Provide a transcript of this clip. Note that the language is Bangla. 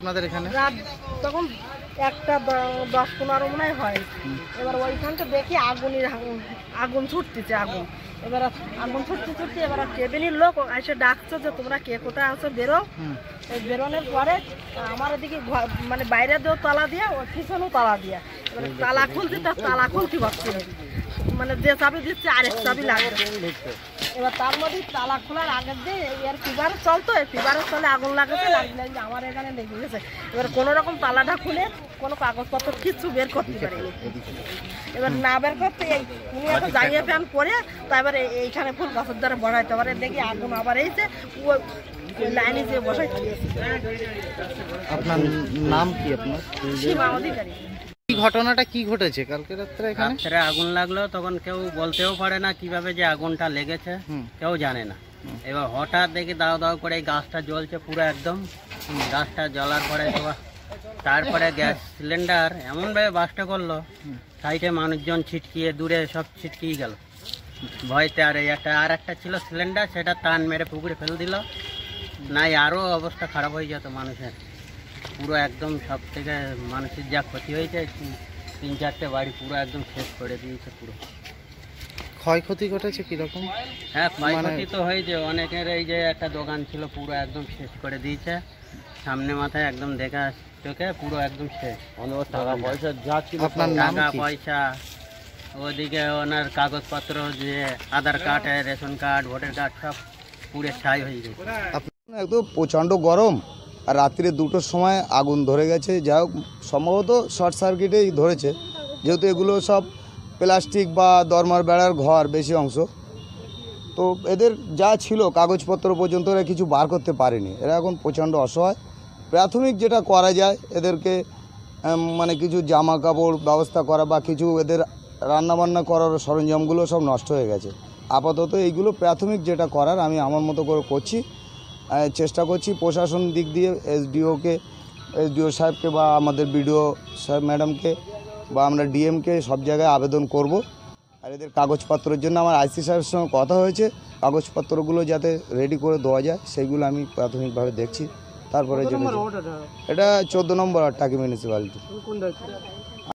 আপনাদের এখানে রাত তখন 1:10-15 মনে হয়। এবার ওইখানটা দেখি আগুন ছুটতেছে। এবার আগুন ছুটতে এবার কেবিনের লোক এসে ডাকছে যে তোমরা কে কোথায় আছো বেরো। এই বেরোনোর পরে আমার এদিকে মানে বাইরে দিয়েও তালা দিয়ে ওর পিছনেও তালা দিয়ে এবার তালা খুলছি, তার তালা খুলতে পারছি না, মানে যে চাবি দিচ্ছে আরেক চাবি লাগবে। এবার তার মধ্যে তালা খোলার আগের দিয়ে এর ফিভার চলতো, এই ফিভারের চলে আগুন লাগাতে লাগলে আমার এখানে লেগে গেছে। এবার কোনো রকম তালাটা খুলে কোনো কাগজপত্র কিচ্ছু বের করতে পারিনি। এবার না বের করতে উনি একটা জাইয়ে ফ্যান পরে তারপর এইখানে ফুল গাছের দ্বারা বসাইতে পারে দেখি আগুন আবার এইছে ওই লাইনে যেয়ে বসাইতে। আপনার নাম কি? আপনার সীমা অধিকারী। ঘটনাটা কি ঘটেছে কালকে রাত্রে এখানে? রাত্রে আগুন লাগলো, তখন কেউ বলতেও পারে না কিভাবে যে আগুনটা লেগেছে, কেউ জানে না। এবার হঠাৎ দেখি দাও দাও করে এই গাছটা জ্বলছে পুরো একদম। গাছটা জ্বলার পরে তারপরে গ্যাস সিলিন্ডার এমনভাবে বাস্ট করলো, সাইডে মানুষজন ছিটকিয়ে দূরে সব ছিটকিয়ে গেল ভয়তে। আর এই একটা ছিল সিলিন্ডার, সেটা টান মেরে পুকুরে ফেলে দিল, নাই আরও অবস্থা খারাপ হয়ে যেত মানুষের। পুরো একদম সব থেকে মানুষের যা ক্ষতি হয়েছে, 3-4টে বাড়ি পুরো একদম শেষ করে দিয়েছে পুরো। ক্ষয়ক্ষতি ঘটেছে কিরকম? হ্যাঁ, ক্ষয়ক্ষতি তো হয়েছে অনেকের। এই যে একটা দোকান ছিল পুরো একদম শেষ করে দিয়েছে, সামনে মাথায় একদম দেখা চোখে পুরো একদম শেষ। টাকা পয়সা যা ছিল, টাকা পয়সা, ওদিকে ওনার কাগজপত্র যে Aadhaar card, ration card, voter card সব পুরো ছাই হয়ে গেছে। একদম প্রচণ্ড গরম, আর রাত্রে 2টোর সময় আগুন ধরে গেছে। যাই হোক, সম্ভবত শর্ট সার্কিটেই ধরেছে, যেহেতু এগুলো সব প্লাস্টিক বা দরমার বেড়ার ঘর বেশি অংশ। তো এদের যা ছিল কাগজপত্র পর্যন্ত এরা কিছু বার করতে পারেনি। এরা এখন প্রচণ্ড অসহায়। প্রাথমিক যেটা করা যায়, এদেরকে মানে কিছু জামা কাপড় ব্যবস্থা করা বা কিছু এদের রান্নাবান্না করার সরঞ্জামগুলো সব নষ্ট হয়ে গেছে। আপাতত এইগুলো প্রাথমিক যেটা করার আমি আমার মতো করে করছি, চেষ্টা করছি। প্রশাসন দিক দিয়ে এসডিও সাহেবকে বা আমাদের বিডিও সাহেব ম্যাডামকে বা আমরা ডিএমকে সব জায়গায় আবেদন করব। আর এদের কাগজপত্রের জন্য আমার আইসি সাহেবের সঙ্গে কথা হয়েছে, কাগজপত্রগুলো যাতে রেডি করে দেওয়া যায় সেইগুলো আমি প্রাথমিকভাবে দেখছি। তারপরে এটা 14 নম্বর টাকি মিউনিসিপ্যালিটি।